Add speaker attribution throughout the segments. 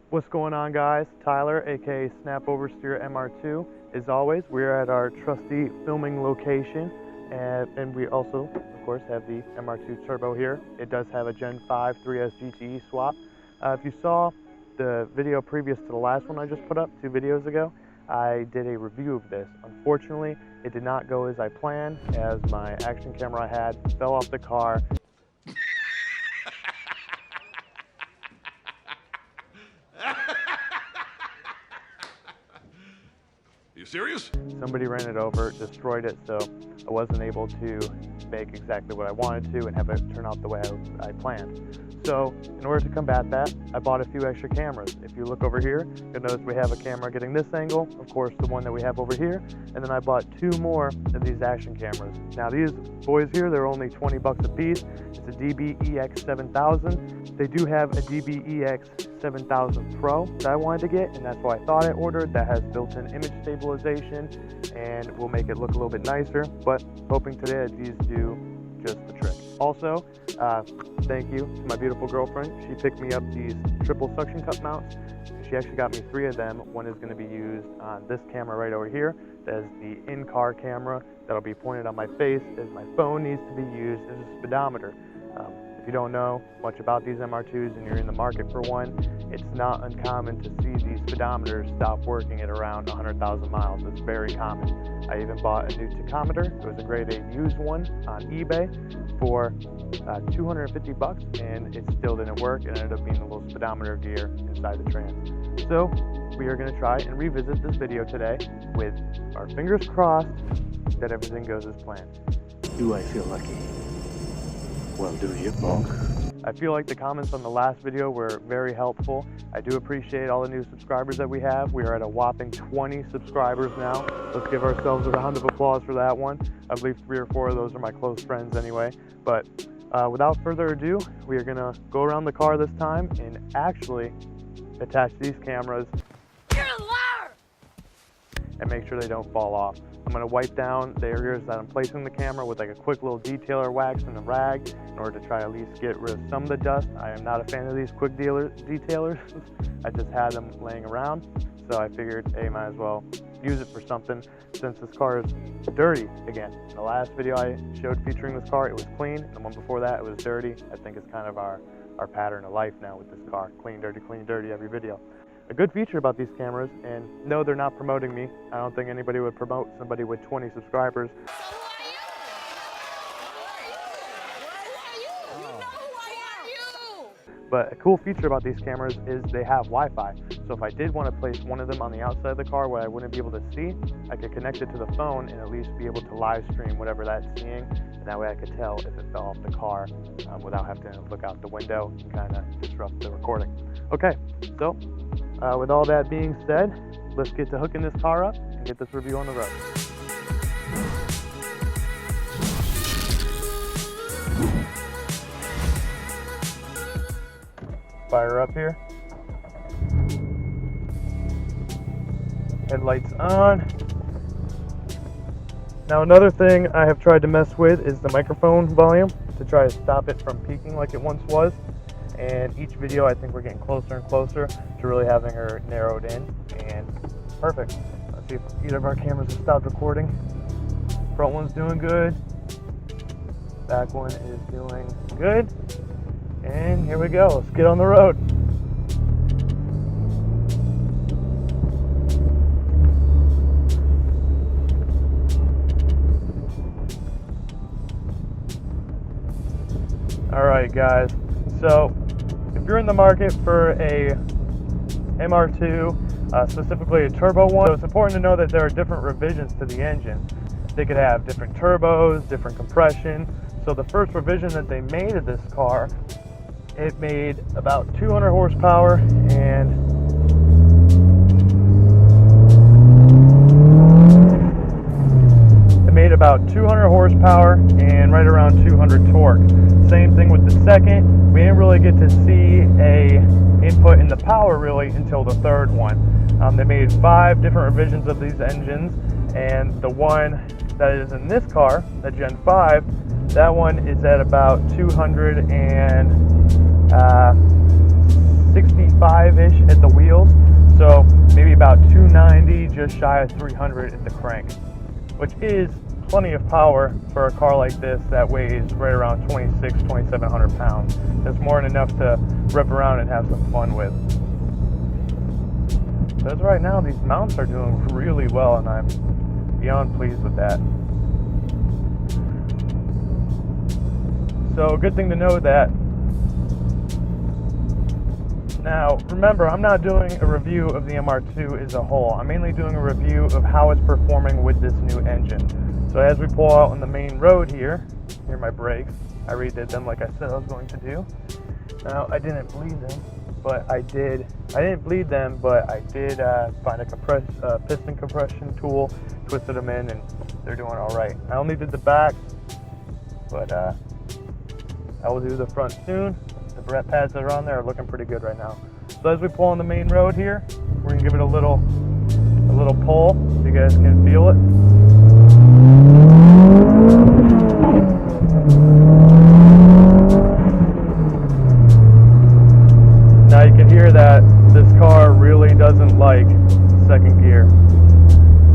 Speaker 1: What's going on, guys? Tyler, aka Snap Oversteer MR2. As always, we're at our trusty filming location, and we also, of course, have the MR2 Turbo here. It does have a Gen 5 3S GTE swap. If you saw the video previous to the last one I just put up 2 videos ago, I did a review of this. Unfortunately, it did not go as I planned, as my action camera I had fell off the car.
Speaker 2: You serious?
Speaker 1: Somebody ran it over, destroyed it, so I wasn't able to make exactly what I wanted to and have it turn out the way I planned. So in order to combat that, I bought a few extra cameras. If you look over here, you'll notice we have a camera getting this angle, of course the one that we have over here, and then I bought 2 more of these action cameras. Now these boys here, they're only 20 bucks a piece. It's a DBEX7000. They do have a DBEX7000 Pro that I wanted to get, and that's what I thought I ordered. That has built-in image stabilization and will make it look a little bit nicer, but hoping today that these do just the trick. Also, thank you to my beautiful girlfriend. She picked me up these triple suction cup mounts. She actually got me 3 of them. One is going to be used on this camera right over here. That is the in-car camera that'll be pointed on my face, as my phone needs to be used as a speedometer. If you don't know much about these MR2s and you're in the market for one, it's not uncommon to see these speedometers stop working at around 100,000 miles. It's very common. I even bought a new tachometer. It was a grade A used one on eBay for 250 bucks, and it still didn't work. It ended up being a little speedometer gear inside the trans. So we are going to try and revisit this video today with our fingers crossed that everything goes as planned.
Speaker 3: Do I feel lucky? Well, do you, Monk?
Speaker 1: I feel like the comments on the last video were very helpful. I do appreciate all the new subscribers that we have. We are at a whopping 20 subscribers now. Let's give ourselves a round of applause for that one. I believe 3 or 4 of those are my close friends anyway. But without further ado, we are going to go around the car this time and actually attach these cameras.
Speaker 4: You're a liar!
Speaker 1: And make sure they don't fall off. I'm going to wipe down the areas that I'm placing the camera with like a quick little detailer wax and a rag in order to try at least get rid of some of the dust. I am not a fan of these quick detailers. I just had them laying around, so I figured, hey, might as well use it for something since this car is dirty again. In the last video I showed featuring this car, it was clean. The one before that, it was dirty. I think it's kind of our pattern of life now with this car. Clean, dirty every video. A good feature about these cameras, and no, they're not promoting me. I don't think anybody would promote somebody with 20 subscribers.
Speaker 4: So who are you? You know who I am.
Speaker 1: But a cool feature about these cameras is they have Wi-Fi. So if I did want to place one of them on the outside of the car where I wouldn't be able to see, I could connect it to the phone and at least be able to live stream whatever that's seeing. And that way I could tell if it fell off the car without having to look out the window and kind of disrupt the recording. Okay, so with all that being said, let's get to hooking this car up and get this review on the road. Fire up here. Headlights on. Now another thing I have tried to mess with is the microphone volume to try to stop it from peaking like it once was. And each video I think we're getting closer and closer to really having her narrowed in, and perfect. Let's see if either of our cameras have stopped recording. Front one's doing good. Back one is doing good. And here we go, let's get on the road. Alright guys, so if you're in the market for a MR2, specifically a turbo one, so it's important to know that there are different revisions to the engine. They could have different turbos, different compression. So the first revision that they made of this car, it made about 200 horsepower and right around 200 torque. Same thing with the second. We didn't really get to see a input in the power really until the third one. They made 5 different revisions of these engines, and the one that is in this car, the Gen 5, that one is at about 260 285-ish at the wheels, so maybe about 290, just shy of 300 at the crank, which is plenty of power for a car like this that weighs right around 2,700 pounds. It's more than enough to rip around and have some fun with. So as right now, these mounts are doing really well, and I'm beyond pleased with that. So good thing to know that. Now, remember, I'm not doing a review of the MR2 as a whole. I'm mainly doing a review of how it's performing with this new engine. So as we pull out on the main road here are my brakes. I redid them like I said I was going to do. Now, I didn't bleed them, but I did. I didn't bleed them, but I did find a piston compression tool, twisted them in, and they're doing all right. I only did the back, but I will do the front soon. The brake pads that are on there are looking pretty good right now. So as we pull on the main road here, we're gonna give it a little pull so you guys can feel it. Now you can hear that this car really doesn't like second gear.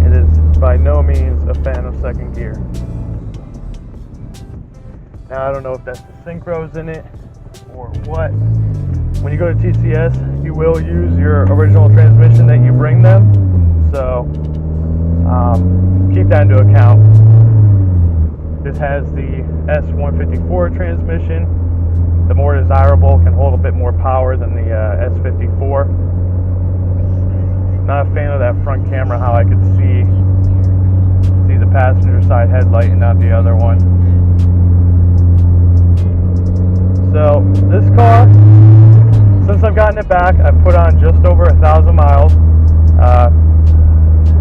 Speaker 1: It is by no means a fan of second gear. Now I don't know if that's the synchros in it or what. When you go to TCS, you will use your original transmission that you bring them, so keep that into account. This has the S154 transmission. The more desirable, can hold a bit more power than the S54. Not a fan of that front camera, how I could see the passenger side headlight and not the other one. So this car, since I've gotten it back, I've put on just over 1,000 miles.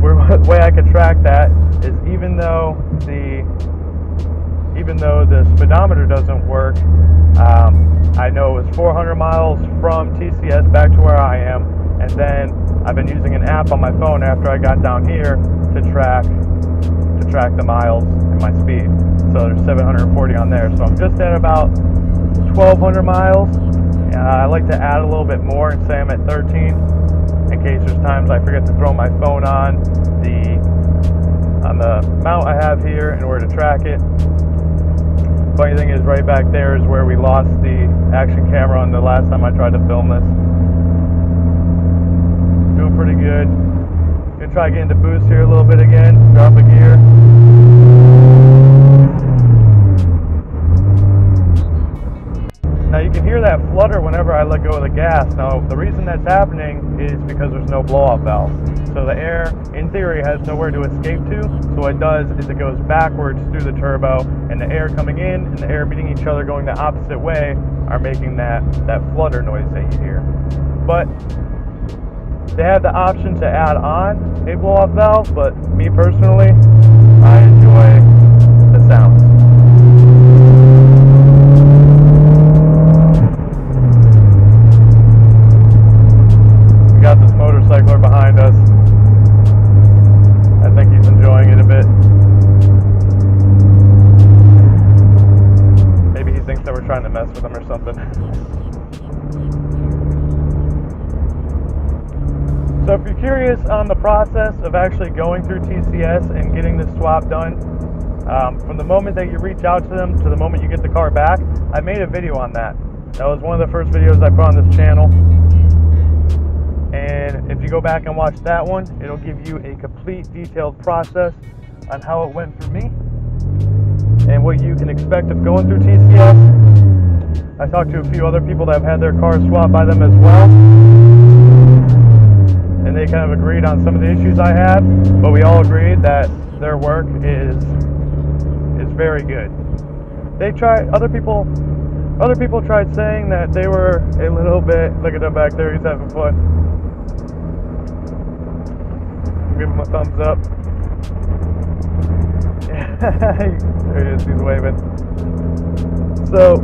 Speaker 1: The way I could track that is even though the speedometer doesn't work, I know it was 400 miles from TCS back to where I am, and then I've been using an app on my phone after I got down here to track the miles and my speed. So there's 740 on there. So I'm just at about 1,200 miles. I like to add a little bit more and say I'm at 13 in case there's times I forget to throw my phone on the mount I have here in order to track it. Funny thing is, right back there is where we lost the action camera on the last time I tried to film this. Doing pretty good. Gonna try getting to boost here a little bit again. Drop a gear. Now you can hear that flutter whenever I let go of the gas. Now the reason that's happening is because there's no blow-off valve. So the air, in theory, has nowhere to escape to. So what it does is it goes backwards through the turbo, and the air coming in and the air meeting each other going the opposite way are making that flutter noise that you hear. But they have the option to add on a blow-off valve, but me personally, I enjoy the sounds. Got this motorcycler behind us. I think he's enjoying it a bit. Maybe he thinks that we're trying to mess with him or something. So if you're curious on the process of actually going through TCS and getting this swap done, from the moment that you reach out to them to the moment you get the car back, I made a video on that. That was one of the first videos I put on this channel. And if you go back and watch that one, it'll give you a complete detailed process on how it went for me and what you can expect of going through TCS. I talked to a few other people that have had their cars swapped by them as well, and they kind of agreed on some of the issues I had, but we all agreed that their work is very good. They tried, other people tried saying that they were a little bit, look at him back there, he's having fun. Give him a thumbs up. There he is, he's waving. So,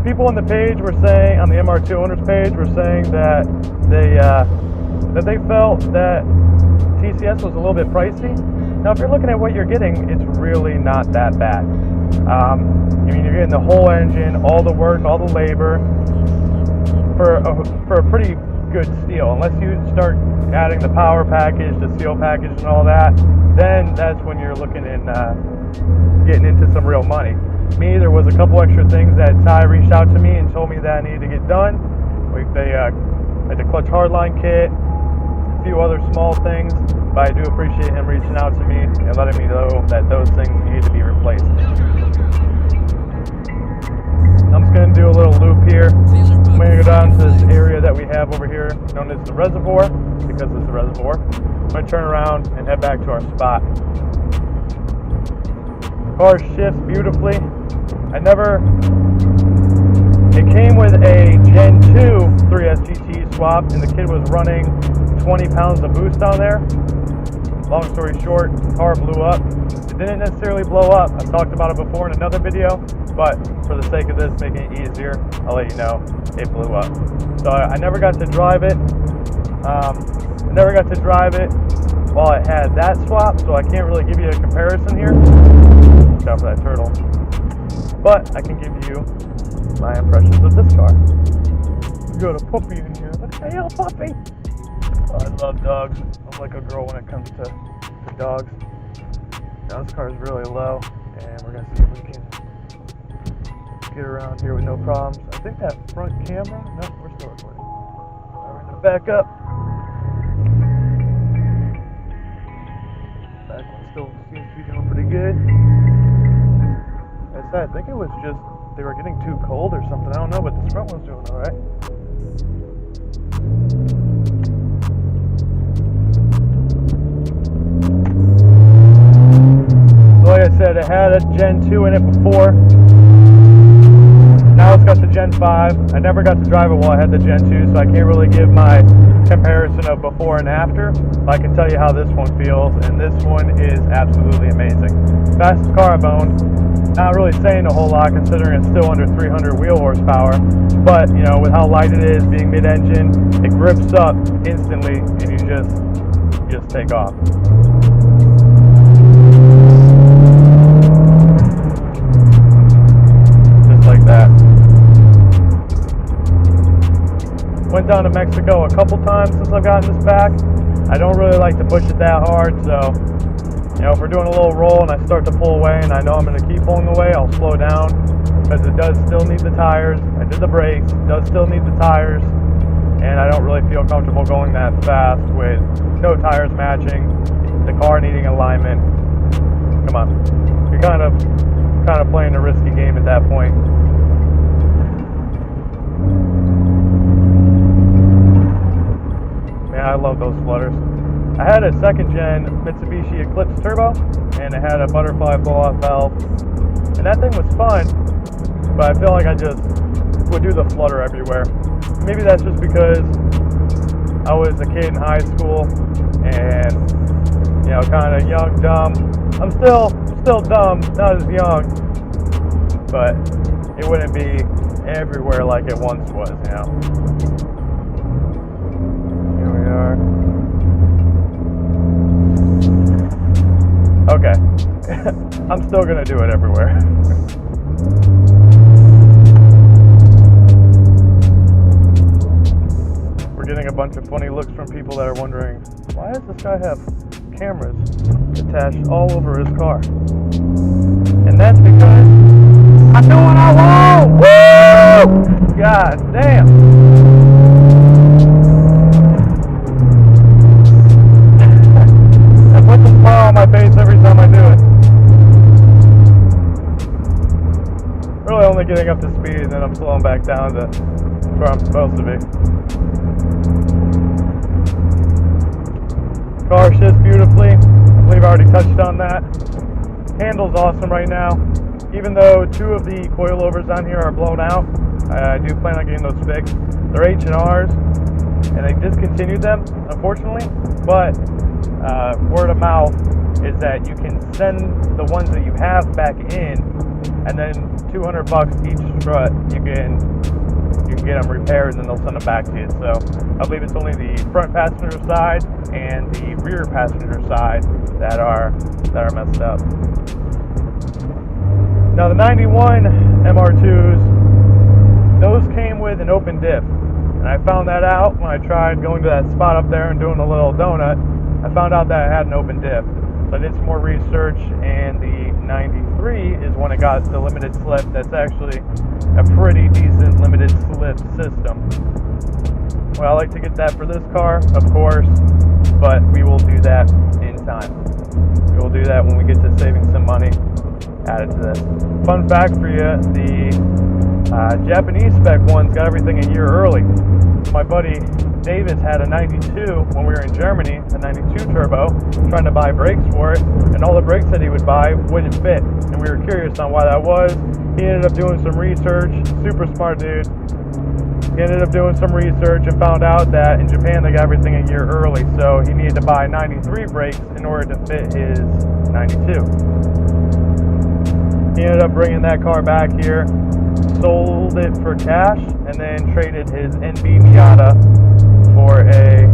Speaker 1: people on the page were saying, on the MR2 owners page, were saying that they felt that TCS was a little bit pricey. Now, if you're looking at what you're getting, it's really not that bad. I mean, you're getting the whole engine, all the work, all the labor. for a pretty good steal. Unless you start adding the power package, the seal package, and all that, then that's when you're looking in getting into some real money. Me, there was a couple extra things that Ty reached out to me and told me that I needed to get done. Like the clutch hardline kit, a few other small things, but I do appreciate him reaching out to me and letting me know that those things need to be replaced. I'm just going to do a little loop here. I'm going to go down to this area that we have over here known as the reservoir, because it's a reservoir. I'm going to turn around and head back to our spot. The car shifts beautifully. It came with a Gen 2 3S GT swap, and the kid was running 20 pounds of boost on there. Long story short, the car blew up. It didn't necessarily blow up. I talked about it before in another video, but for the sake of this, making it easier, I'll let you know it blew up. So I never got to drive it. While it had that swap, so I can't really give you a comparison here. Watch out for that turtle. But I can give you my impressions of this car. We got a puppy in here. Look at that little puppy. Oh, I love dogs. I'm like a girl when it comes to dogs. Now this car is really low, and we're gonna see if we can get around here with no problems. I think that front camera. No, we're still recording. We're gonna back up. Back one still seems to be doing pretty good. I think it was just they were getting too cold or something. I don't know, but this front one's doing all right. So like I said, it had a Gen 2 in it before. Now it's got the Gen 5. I never got to drive it while I had the Gen 2, so I can't really give my comparison of before and after. But I can tell you how this one feels, and this one is absolutely amazing. Fastest car I've owned. Not really saying a whole lot considering it's still under 300 wheel horsepower, but you know, with how light it is, being mid-engine, it grips up instantly, and you just take off. Just like that. Went down to Mexico a couple times since I've gotten this back. I don't really like to push it that hard, so you know, if we're doing a little roll and I start to pull away and I know I'm going to keep pulling away, I'll slow down, because it does still need the tires. I did the brakes, it does still need the tires, and I don't really feel comfortable going that fast with no tires matching, the car needing alignment. Come on, you're kind of playing a risky game at that point. Man, I love those flutters. I had a second gen Mitsubishi Eclipse Turbo, and it had a butterfly blow-off valve, and that thing was fun, but I feel like I just would do the flutter everywhere. Maybe that's just because I was a kid in high school, and you know, kind of young, dumb. I'm still dumb, not as young, but it wouldn't be everywhere like it once was, you know. Here we are. Okay, I'm still gonna do it everywhere. We're getting a bunch of funny looks from people that are wondering, why does this guy have cameras attached all over his car? And that's because I do what I want! Woo! God damn! Put the smile on my face every time I do it. Really only getting up to speed, and then I'm slowing back down to where I'm supposed to be. Car shifts beautifully. I believe I already touched on that. Handle's awesome right now. Even though 2 of the coilovers on here are blown out, I do plan on getting those fixed. They're H&Rs, and they discontinued them, unfortunately, but word of mouth is that you can send the ones that you have back in, and then $200 each strut, you can get them repaired, and then they'll send them back to you. So I believe it's only the front passenger side and the rear passenger side that are messed up. Now the 91 MR2s, those came with an open diff. And I found that out when I tried going to that spot up there and doing a little donut. I found out that I had an open diff. So I did some more research, and the 93 is when it got the limited slip. That's actually a pretty decent limited slip system. Well, I like to get that for this car, of course, but we will do that in time. We will do that when we get to saving some money added to this. Fun fact for you, the Japanese spec ones got everything a year early. So my buddy Davis had a 92 when we were in Germany, a 92 turbo, trying to buy brakes for it, and all the brakes that he would buy wouldn't fit. And we were curious on why that was. He ended up doing some research, super smart dude. He ended up doing some research and found out that in Japan they got everything a year early, so he needed to buy 93 brakes in order to fit his 92. He ended up bringing that car back here, sold it for cash, and then traded his NB Miata for a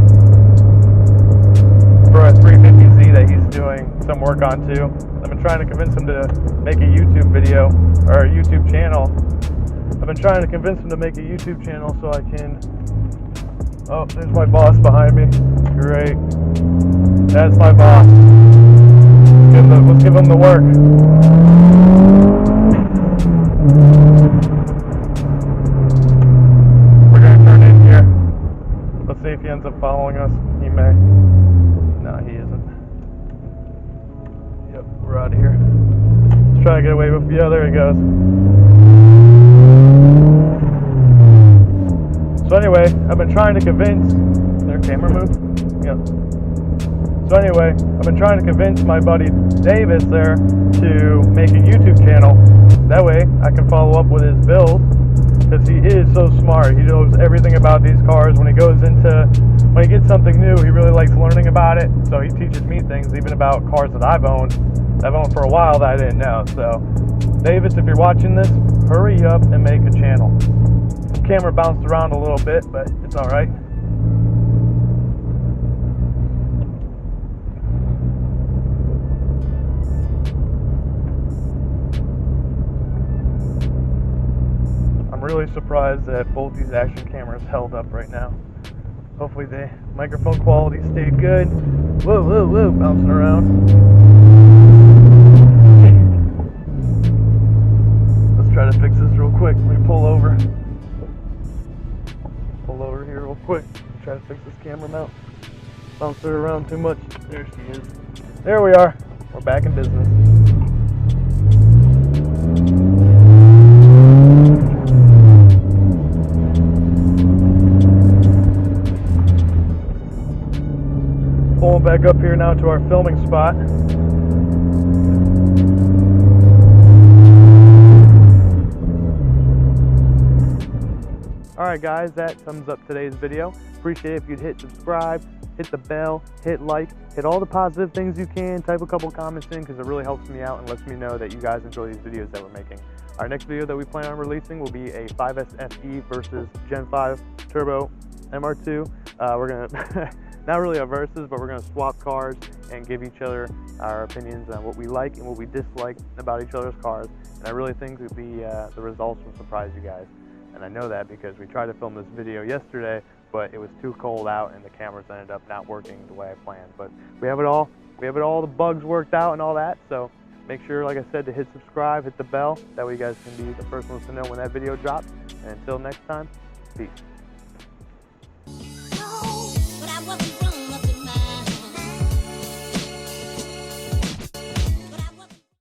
Speaker 1: 350Z that he's doing some work on too. I've been trying to convince him to make a YouTube video, or a YouTube channel. I've been trying to convince him to make a YouTube channel so I can... Oh, there's my boss behind me. Great. That's my boss. Let's give him the work. We're going to turn in here. Let's see if he ends up following us. He may. No, he isn't. Yep, we're out of here. Let's try to get away with... Yeah, there he goes. So anyway, I've been trying to convince... Is there a camera move? Yeah. So anyway, I've been trying to convince my buddy Davis there to make a YouTube channel. That way, I can follow up with his build, because he is so smart. He knows everything about these cars. When he gets something new, he really likes learning about it. So he teaches me things, even about cars that I've owned for a while that I didn't know. So, Davis, if you're watching this, hurry up and make a channel. The camera bounced around a little bit, but it's all right. I'm really surprised that both these action cameras held up right now. Hopefully the microphone quality stayed good. Whoa, whoa, whoa, bouncing around. Let's try to fix this real quick. Let me pull over. Pull over here real quick. Try to fix this camera mount. Bounced her around too much. There she is. There we are. We're back in business. Pulling back up here now to our filming spot. Alright guys, that sums up today's video. Appreciate it if you'd hit subscribe, hit the bell, hit like, hit all the positive things you can, type a couple comments in because it really helps me out and lets me know that you guys enjoy these videos that we're making. Our next video that we plan on releasing will be a 5S FE versus Gen 5 Turbo MR2. We're gonna not really a versus, but we're gonna swap cars and give each other our opinions on what we like and what we dislike about each other's cars. And I really think that the results will surprise you guys. And I know that because we tried to film this video yesterday, but it was too cold out and the cameras ended up not working the way I planned. But we have it all. We have it all, the bugs worked out and all that. So make sure, like I said, to hit subscribe, hit the bell. That way you guys can be the first ones to know when that video drops. And until next time, peace.